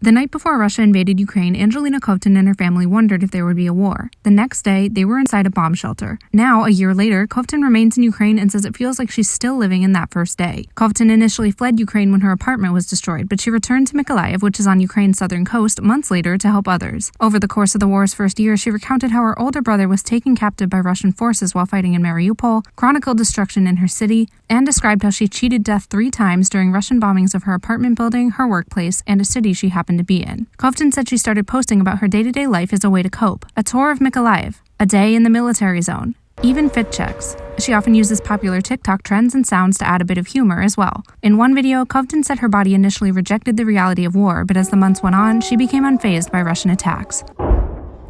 The night before Russia invaded Ukraine, Angelina Kovtun and her family wondered if there would be a war. The next day, they were inside a bomb shelter. Now, a year later, Kovtun remains in Ukraine and says it feels like she's still living in that first day. Kovtun initially fled Ukraine when her apartment was destroyed, but she returned to Mykolaiv, which is on Ukraine's southern coast, months later to help others. Over the course of the war's first year, she recounted how her older brother was taken captive by Russian forces while fighting in Mariupol, chronicled destruction in her city, and described how she cheated death 3 times during Russian bombings of her apartment building, her workplace, and a city she happened to be in. Kovtun said she started posting about her day-to-day life as a way to cope. A tour of Mykolaiv, a day in the military zone, even fit checks. She often uses popular TikTok trends and sounds to add a bit of humor as well. In one video, Kovtun said her body initially rejected the reality of war, but as the months went on, she became unfazed by Russian attacks.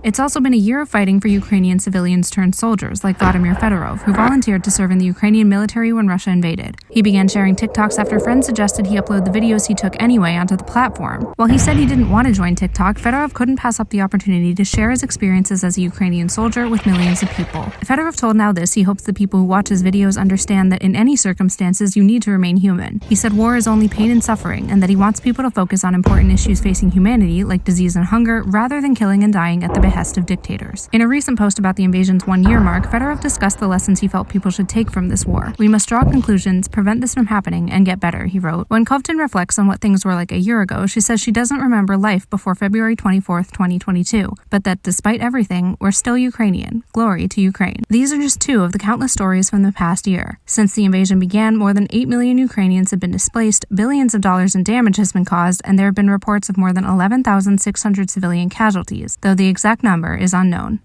It's also been a year of fighting for Ukrainian civilians turned soldiers like Vladimir Fedorov, who volunteered to serve in the Ukrainian military when Russia invaded. He began sharing TikToks after friends suggested he upload the videos he took anyway onto the platform. While he said he didn't want to join TikTok, Fedorov couldn't pass up the opportunity to share his experiences as a Ukrainian soldier with millions of people. Fedorov told NowThis he hopes the people who watch his videos understand that in any circumstances you need to remain human. He said war is only pain and suffering, and that he wants people to focus on important issues facing humanity like disease and hunger rather than killing and dying at the behest of dictators. In a recent post about the invasion's 1-year mark, Fedorov discussed the lessons he felt people should take from this war. "We must draw conclusions, prevent this from happening, and get better," he wrote. When Kovtun reflects on what things were like a year ago, she says she doesn't remember life before February 24th, 2022, but that despite everything, we're still Ukrainian. Glory to Ukraine. These are just 2 of the countless stories from the past year. Since the invasion began, more than 8 million Ukrainians have been displaced, billions of dollars in damage has been caused, and there have been reports of more than 11,600 civilian casualties, though the exact number is unknown.